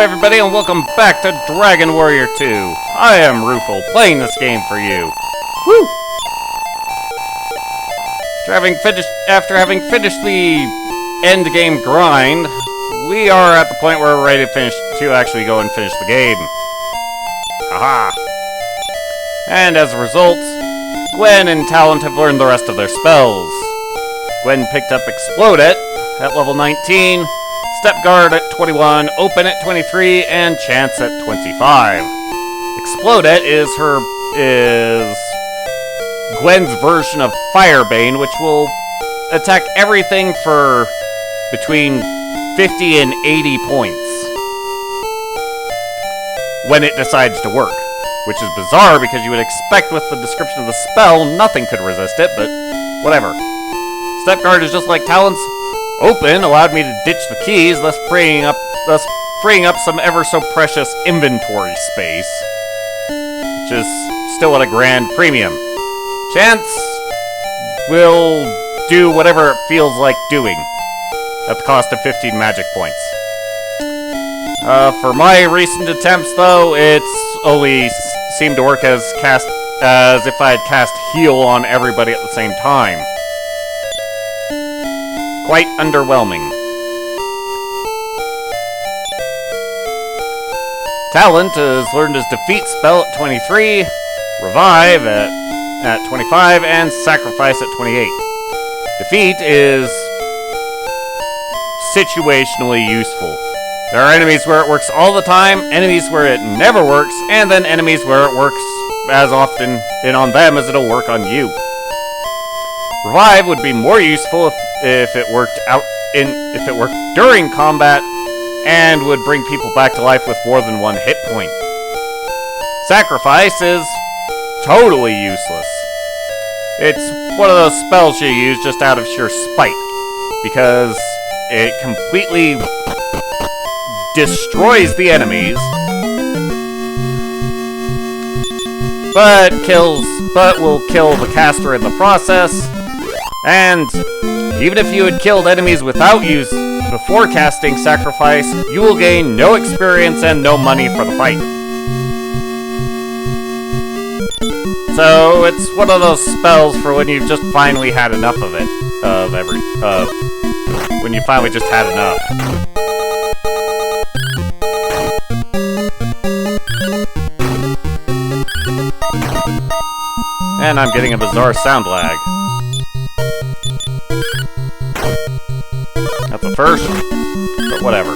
everybody, and welcome back to Dragon Warrior 2. I am Rufo, playing this game for you. Woo! After having finished the end game grind, we are at the point where we're ready to actually go and finish the game. Haha! And as a result, Gwen and Talent have learned the rest of their spells. Gwen picked up Explode It at level 19, Step Guard at 21, Open at 23, and Chance at 25. Explode It is Gwen's version of Firebane, which will attack everything for between 50 and 80 points when it decides to work. Which is bizarre because you would expect with the description of the spell, nothing could resist it, but whatever. Step Guard is just like Talent's Open allowed me to ditch the keys, thus freeing up some ever so precious inventory space, which is still at a grand premium. Chance will do whatever it feels like doing, at the cost of 15 magic points. For my recent attempts, though, it's only seemed to work as if I had cast Heal on everybody at the same time. Quite underwhelming. Talent has learned his Defeat spell at 23, Revive at 25, and Sacrifice at 28. Defeat is situationally useful. There are enemies where it works all the time, enemies where it never works, and then enemies where it works as often on them as it'll work on you. Revive would be more useful if it worked during combat and would bring people back to life with more than one hit point. Sacrifice is totally useless. It's one of those spells you use just out of sheer spite, because it completely destroys the enemies, but will kill the caster in the process. And even if you had killed enemies before casting Sacrifice, you will gain no experience and no money for the fight. So it's one of those spells for when you've just finally had enough of it. When you finally just had enough. And I'm getting a bizarre sound lag. That's a first, but whatever.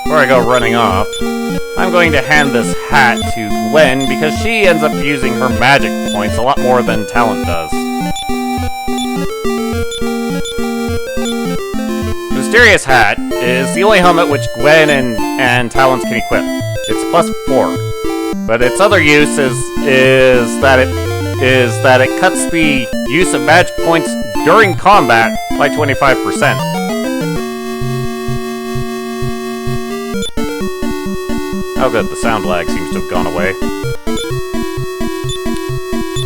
Before I go running off, I'm going to hand this hat to Gwen because she ends up using her magic points a lot more than Talent does. Mysterious Hat is the only helmet which Gwen and Talent can equip. It's +4. But its other use is that it cuts the use of magic points during combat by 25%. Oh good, the sound lag seems to have gone away.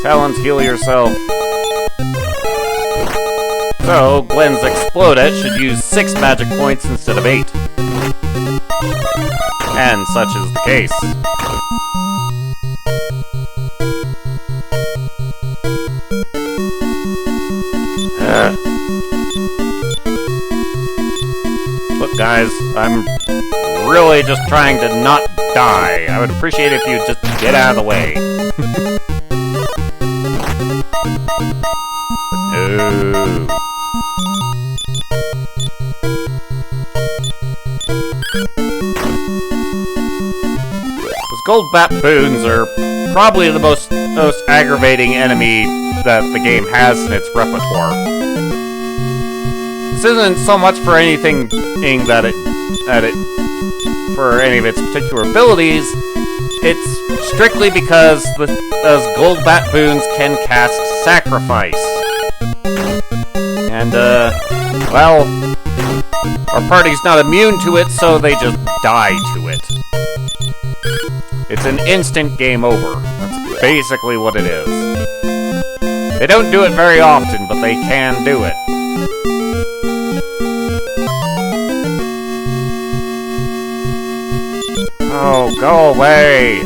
Talent, heal yourself. So, Gwen's Explode It should use 6 magic points instead of 8. And such is the case. Look guys, I'm really just trying to not die. I would appreciate if you'd just get out of the way. No. Those gold baboons are probably the most aggravating enemy that the game has in its repertoire. This isn't so much for anything for any of its particular abilities. It's strictly because those gold baboons can cast Sacrifice. And, well, our party's not immune to it, so they just die to it. It's an instant game over. That's basically what it is. They don't do it very often, but they can do it. Oh, go away!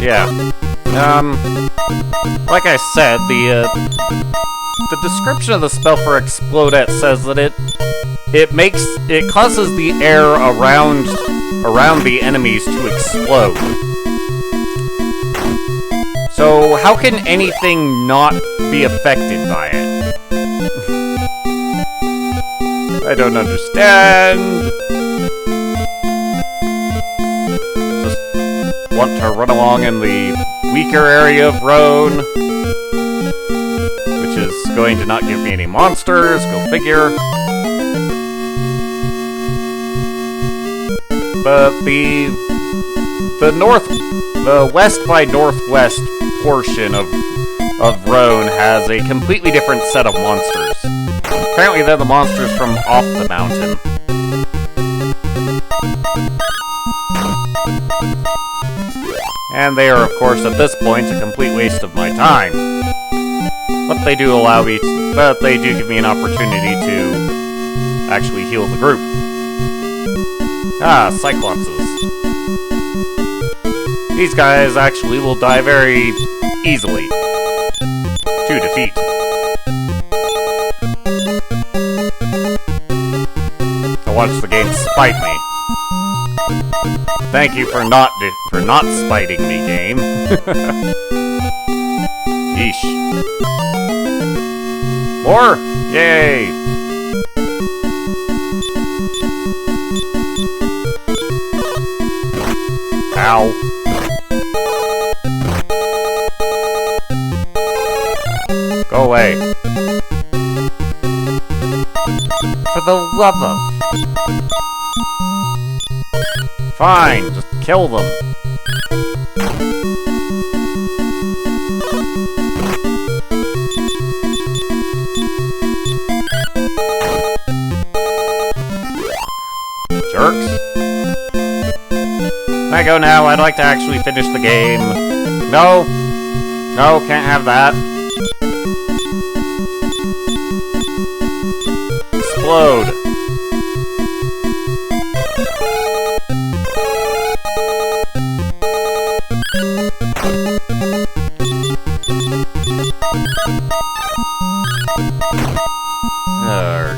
Yeah. Like I said, the description of the spell for Explodette says that it causes the air around the enemies to explode. So how can anything not be affected by it? I don't understand. Just want to run along in the weaker area of Rhone, which is going to not give me any monsters, go figure. But the west by northwest portion of Rhone has a completely different set of monsters. Apparently they're the monsters from off the mountain. And they are, of course, at this point, a complete waste of my time. But they do give me an opportunity to actually heal the group. Ah, Cyclopses. These guys actually will die very easily to defeat. I watched the game spite me. Thank you for not spiting me, game. Yeesh. More? Yay! Ow. Go away. For the love of... Fine, just kill them. Jerks. Can I go now? I'd like to actually finish the game. No. No, can't have that. Explode. Arrgh.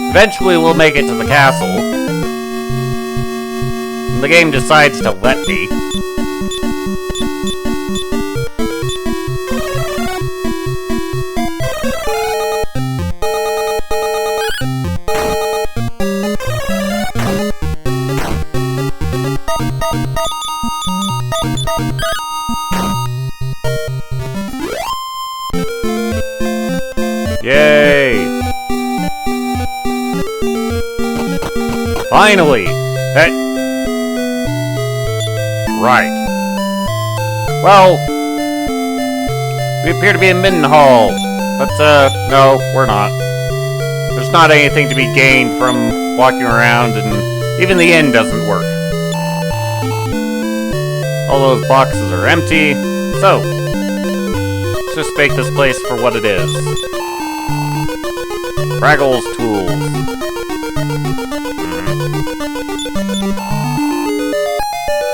Eventually we'll make it to the castle. And the game decides to let me. Yay! Finally! Right. Well, we appear to be in Mindenhall, but, no, we're not. There's not anything to be gained from walking around, and even the inn doesn't work. All those boxes are empty, so let's just make this place for what it is. Fraggle's tools.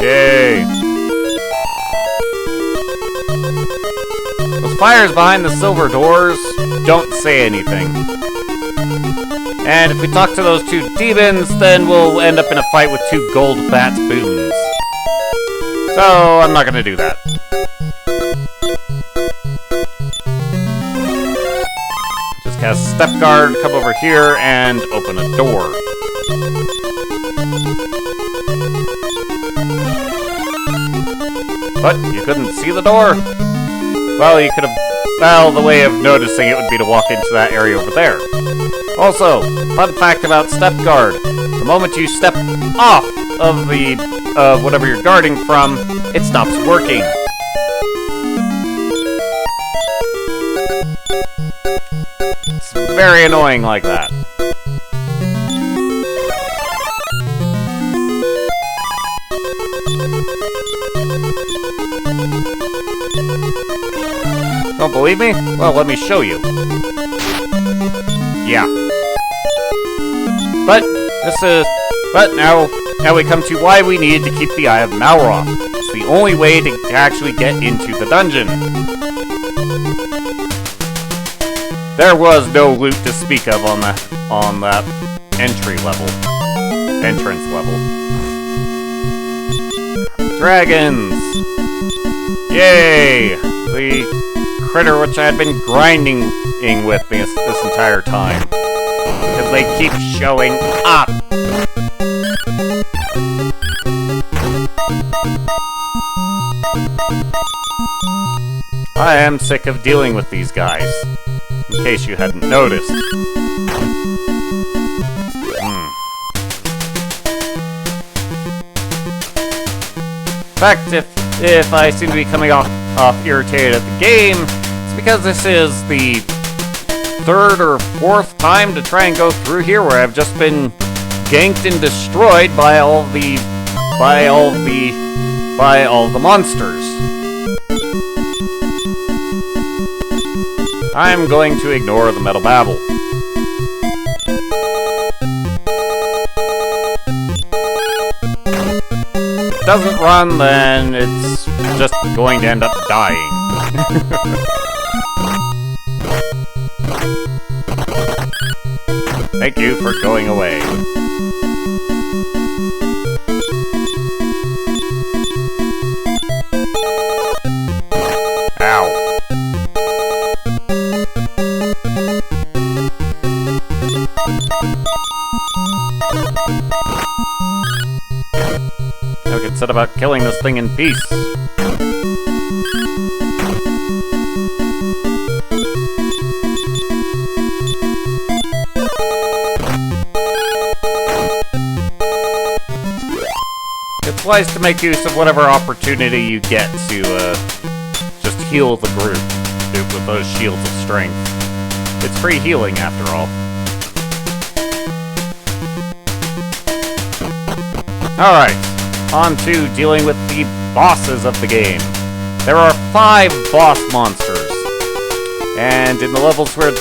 Yay! Those fires behind the silver doors don't say anything. And if we talk to those two demons, then we'll end up in a fight with two gold bat boons. So, I'm not gonna do that. Just cast Step Guard, come over here, and open a door. But you couldn't see the door? Well, you could have... Well, the way of noticing it would be to walk into that area over there. Also, fun fact about Step Guard. The moment you step off of the... whatever you're guarding from, it stops working. It's very annoying like that. Don't believe me? Well, let me show you. Yeah. But now we come to why we needed to keep the Eye of Malroth. It's the only way to actually get into the dungeon. There was no loot to speak of on that entrance level. Dragons! Yay! The critter which I had been grinding with this entire time. Because they keep showing up! I am sick of dealing with these guys. In case you hadn't noticed. In fact, if I seem to be coming off irritated at the game, it's because this is the third or fourth time to try and go through here where I've just been ganked and destroyed by all the monsters. I'm going to ignore the metal babble. If it doesn't run, then it's just going to end up dying. Thank you for going away. Ow. Now we can set about killing this thing in peace. It's wise to make use of whatever opportunity you get to just heal the group with those shields of strength. It's free healing after all. Alright, on to dealing with the bosses of the game. There are 5 boss monsters, and in the levels where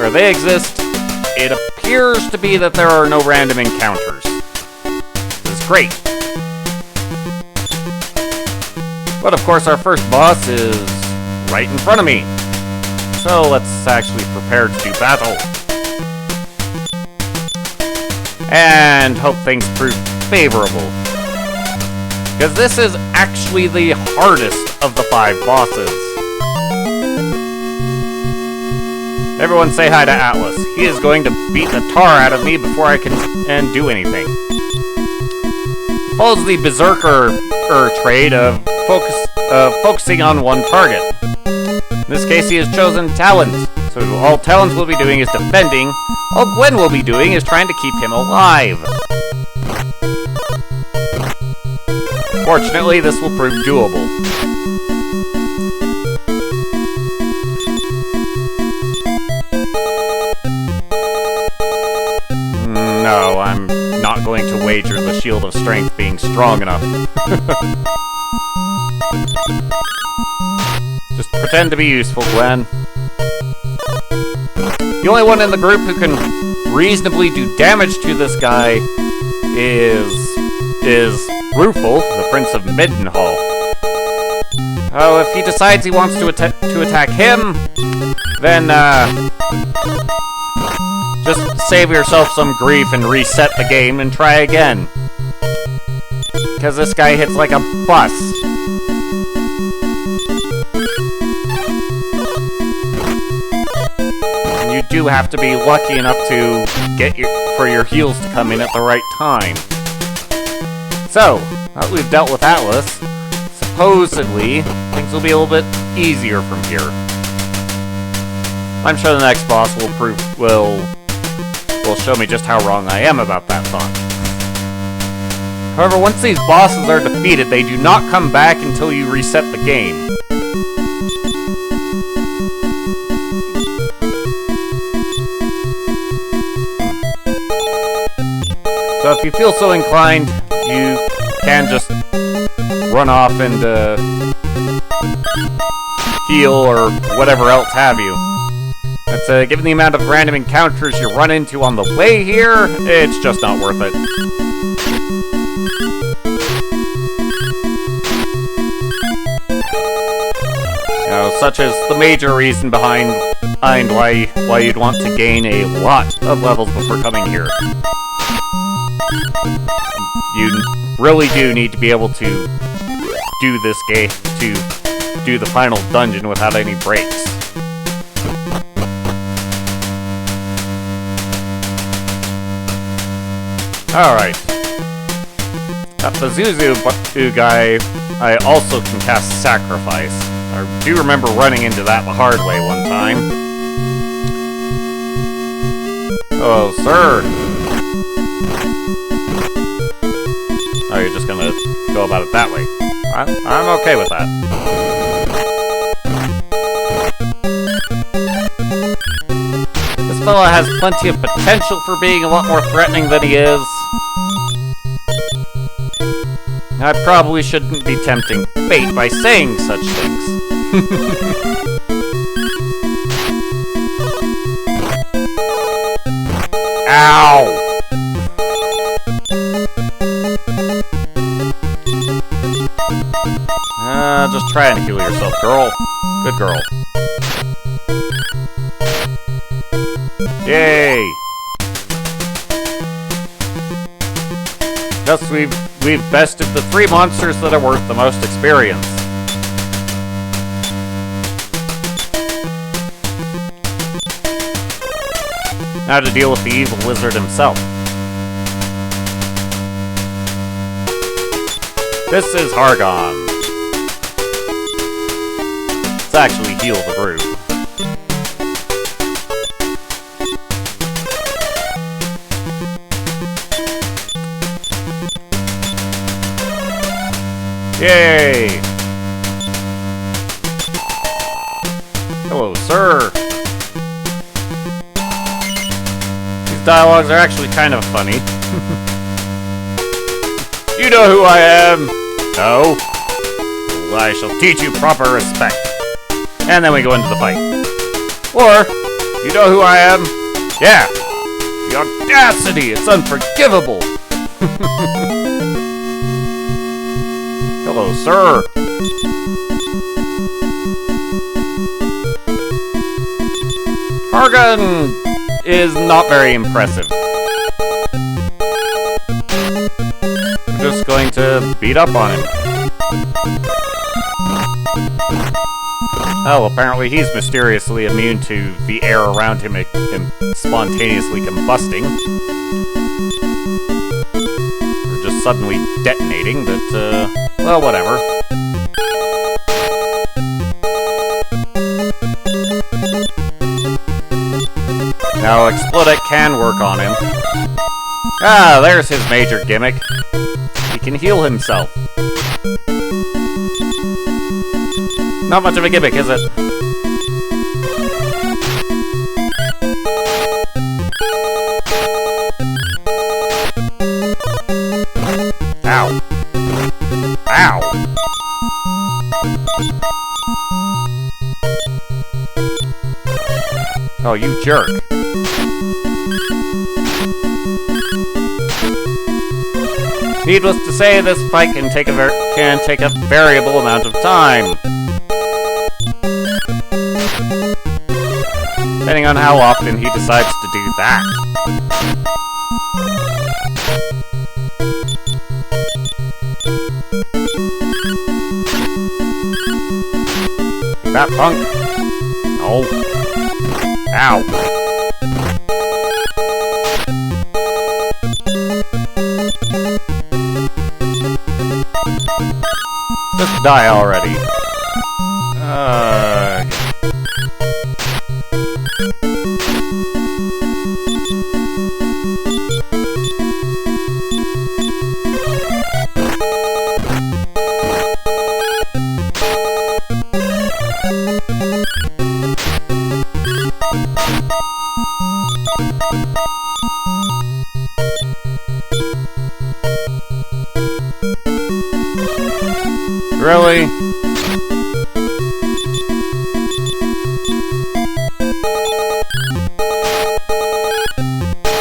they exist, it appears to be that there are no random encounters. This is great. But of course our first boss is right in front of me. So let's actually prepare to do battle. And hope things prove favorable. Because this is actually the hardest of the 5 bosses. Everyone say hi to Atlas. He is going to beat the tar out of me before I can do anything. He follows the Berserker trait of focusing on one target. In this case, he has chosen Talent. So all Talent will be doing is defending. All Gwen will be doing is trying to keep him alive. Fortunately, this will prove doable. No, I'm not going to wager the Shield of Strength being strong enough. Just pretend to be useful, Gwen. The only one in the group who can reasonably do damage to this guy is Rufel, the Prince of Middenhall. Oh, if he decides he wants to attack him, then just save yourself some grief and reset the game and try again. Because this guy hits like a bus. And you do have to be lucky enough to get for your heals to come in at the right time. So, now that we've dealt with Atlas, supposedly things will be a little bit easier from here. I'm sure the next boss will show me just how wrong I am about that thought. However, once these bosses are defeated, they do not come back until you reset the game. if you feel so inclined, you can just run off and heal or whatever else have you. But given the amount of random encounters you run into on the way here, it's just not worth it. Such as the major reason behind why you'd want to gain a lot of levels before coming here. You really do need to be able to do this game, to do the final dungeon without any breaks. Alright. At the Zuzu guy, I also can cast Sacrifice. I do remember running into that the hard way one time. Oh, sir! Oh, you're just gonna go about it that way. I'm okay with that. This fella has plenty of potential for being a lot more threatening than he is. I probably shouldn't be tempting fate by saying such things. Ow! Just try and heal yourself, girl. Good girl. Yay! Thus we've bested the 3 monsters that are worth the most experience. Now to deal with the evil wizard himself. This is Hargon. Let's actually heal the group. Yay! Hello, sir. These dialogues are actually kind of funny. You know who I am? No? Well, I shall teach you proper respect. And then we go into the fight. Or, you know who I am? Yeah! The audacity! It's unforgivable! Hello, sir. Hargon is not very impressive. We're just going to beat up on him. Oh, apparently he's mysteriously immune to the air around him spontaneously combusting. Or just suddenly detonating, but, well, whatever. Now, Explodec can work on him. Ah, there's his major gimmick. He can heal himself. Not much of a gimmick, is it? Ow. Ow! Oh, you jerk. Needless to say, this fight can take a variable amount of time. Depending on how often he decides to do that. That punk. Oh. Ow. Just die already. Really?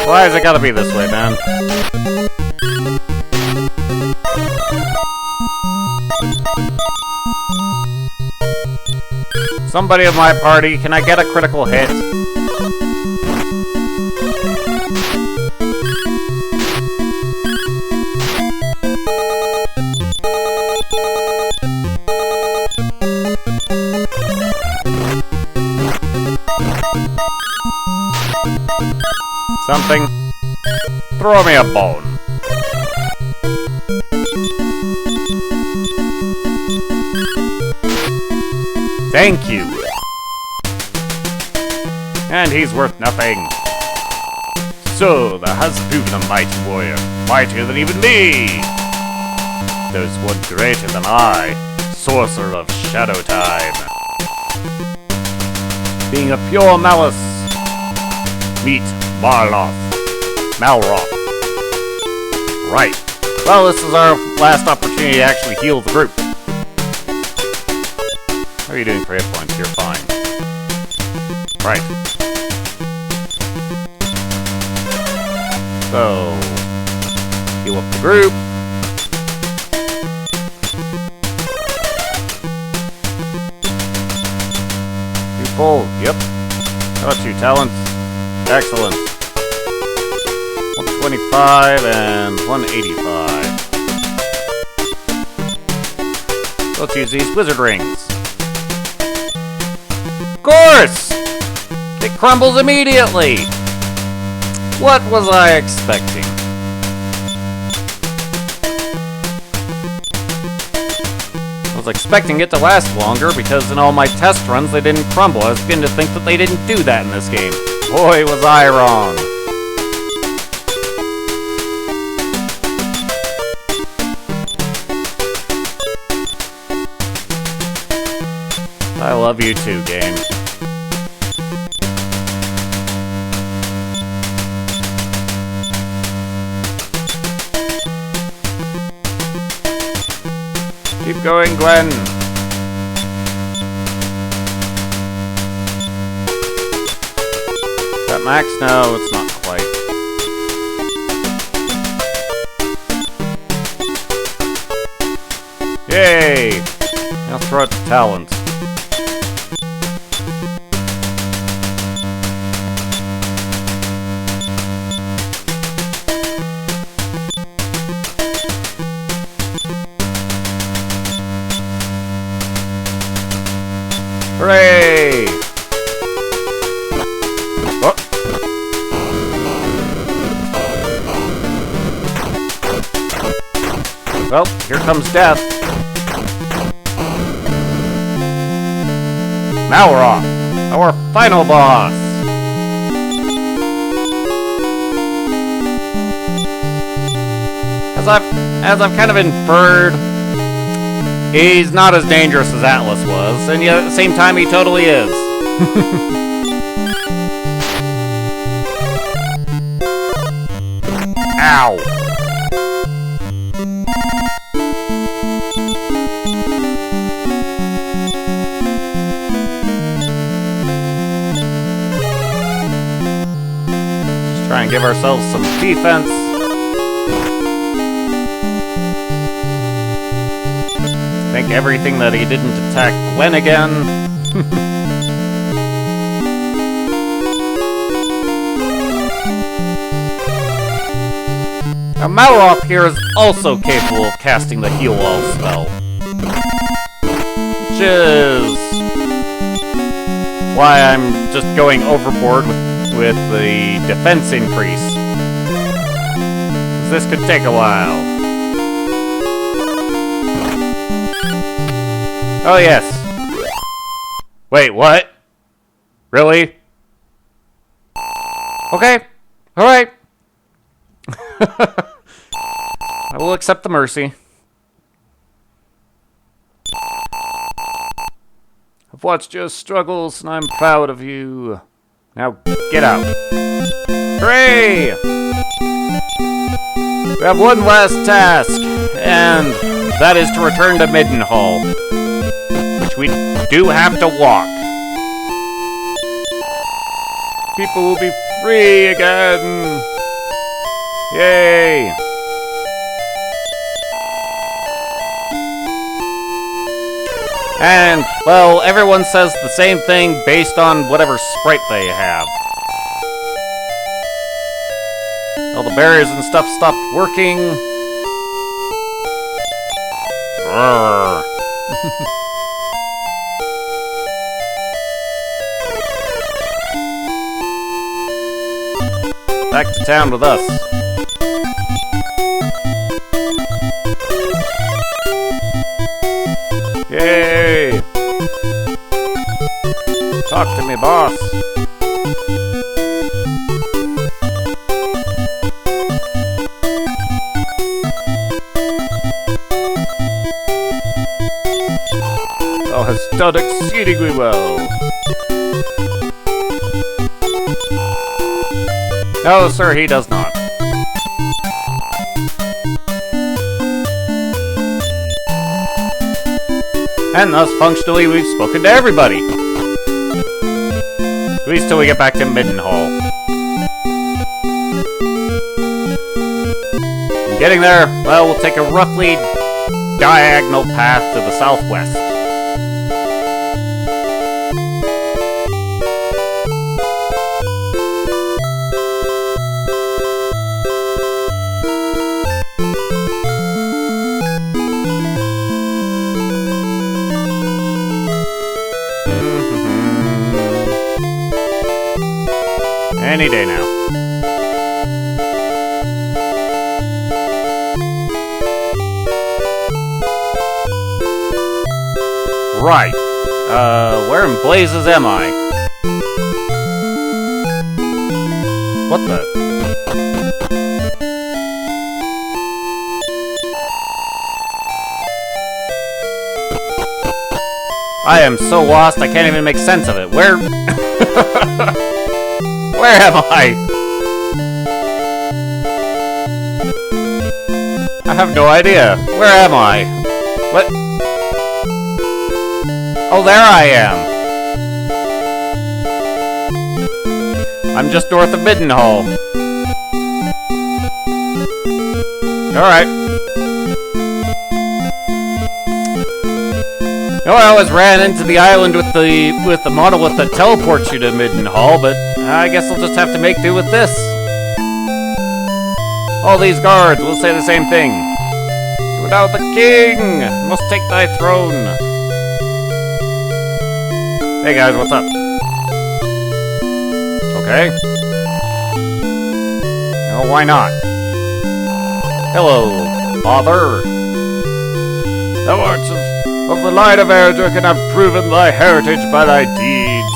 Why has it gotta be this way, man? Somebody of my party, can I get a critical hit? Something. Throw me a bone. Thank you. And he's worth nothing. So, thou hast proven a mighty warrior, mightier than even me. There's one greater than I, sorcerer of shadow time. Being of pure malice, meet Malroth. Right. Well, this is our last opportunity to actually heal the group. How are you doing for hit points? You're fine. Right. So, heal up the group. You full? Yep. How about you, talents? Excellent. 125 and 185. Let's use these wizard rings. Of course! It crumbles immediately! What was I expecting? I was expecting it to last longer because in all my test runs they didn't crumble. I was beginning to think that they didn't do that in this game. Boy, was I wrong. I love you too, game. Keep going, Gwen. Is that max? No, it's not quite. Yay! Now throw it to talent. Hooray! Oh. Well, here comes death. Malroth, our final boss. As I've kind of inferred, he's not as dangerous as Atlas was, and yet at the same time he totally is. Ow! Just try and give ourselves some defense. Think everything that he didn't attack Gwen again. Now Malroth here is also capable of casting the Heal All spell. Which is why I'm just going overboard with the defense increase. This could take a while. Oh, yes. Wait, what? Really? Okay. Alright. I will accept the mercy. I've watched your struggles, and I'm proud of you. Now, get out. Hooray! We have one last task. and that is to return to Middenhall, which we do have to walk. People will be free again! Yay! And, well, everyone says the same thing based on whatever sprite they have. All the barriers and stuff stopped working. Back to town with us. Yay! Talk to me, boss. Thou hast done exceedingly well. No, sir, he does not. And thus, functionally, we've spoken to everybody. At least till we get back to Middenhall. Getting there, well, we'll take a roughly diagonal path to the southwest. Any day now. Right. Where in blazes am I? What the? I am so lost, I can't even make sense of it. Where? Where am I? I have no idea. Where am I? What? Oh, there I am. I'm just north of Middenhall. Alright. No, I always ran into the island with the monolith that teleports you to Middenhall, but I guess I'll just have to make do with this. All these guards will say the same thing. Without the king, must take thy throne. Hey guys, what's up? Okay. No, why not? Hello, father. Thou art of the line of Erdrick, and have proven thy heritage by thy deeds.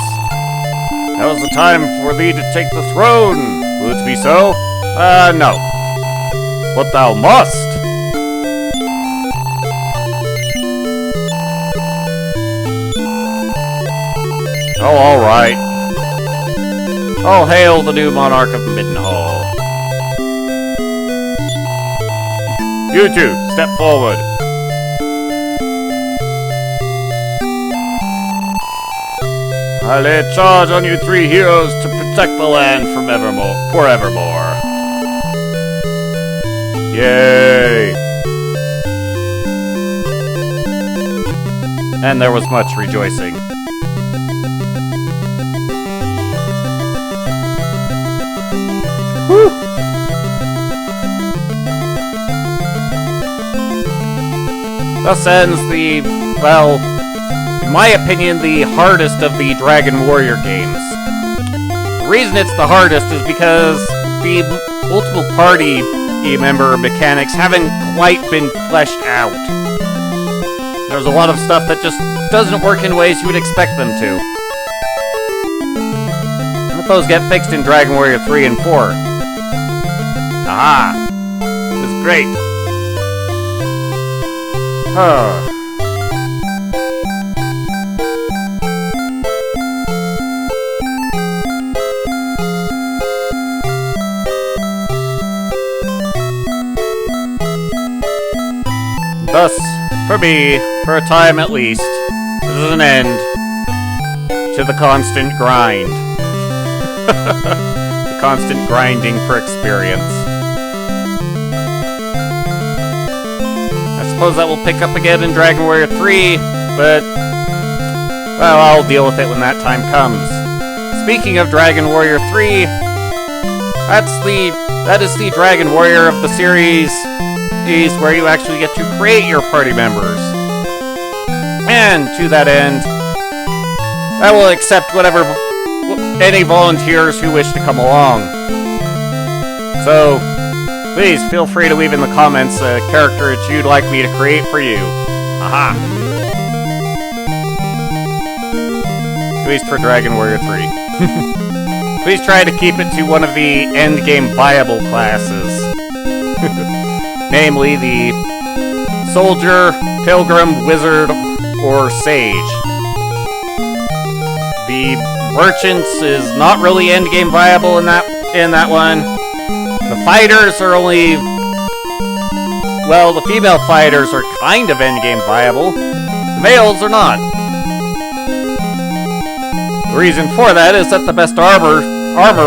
Now is the time for thee to take the throne. Will it be so? No. But thou must. Oh, alright. All hail the new monarch of Middenhall. You two, step forward. I lay a charge on you three heroes to protect the land from forevermore. Yay! And there was much rejoicing. Whew! Thus ends the, well, in my opinion, the hardest of the Dragon Warrior games. The reason it's the hardest is because the multiple party member mechanics haven't quite been fleshed out. There's a lot of stuff that just doesn't work in ways you would expect them to. Let those get fixed in Dragon Warrior 3 and 4. Aha! This is great. Huh. Thus, for me, for a time at least, this is an end to the constant grind. The constant grinding for experience. I suppose that will pick up again in Dragon Warrior 3, but, well, I'll deal with it when that time comes. Speaking of Dragon Warrior 3, that is the Dragon Warrior of the series where you actually get to create your party members. And to that end, I will accept any volunteers who wish to come along. So, please feel free to leave in the comments a character that you'd like me to create for you. Aha! At least for Dragon Warrior 3. Please try to keep it to one of the endgame viable classes. Namely the Soldier, Pilgrim, Wizard, or Sage. The Merchants is not really endgame viable in that one. The fighters are only... well, the female fighters are kind of endgame viable. The males are not. The reason for that is that the best armor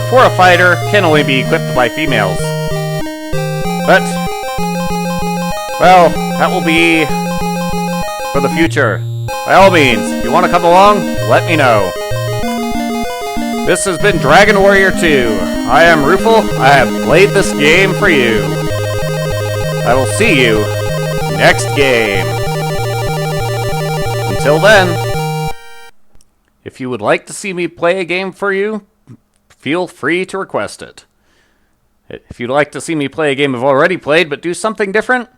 for a fighter can only be equipped by females. But, well, that will be for the future. By all means, if you want to come along, let me know. This has been Dragon Warrior 2. I am Rufel. I have played this game for you. I will see you next game. Until then, if you would like to see me play a game for you, feel free to request it. If you'd like to see me play a game I've already played but do something different,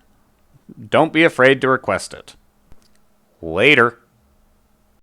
don't be afraid to request it. Later.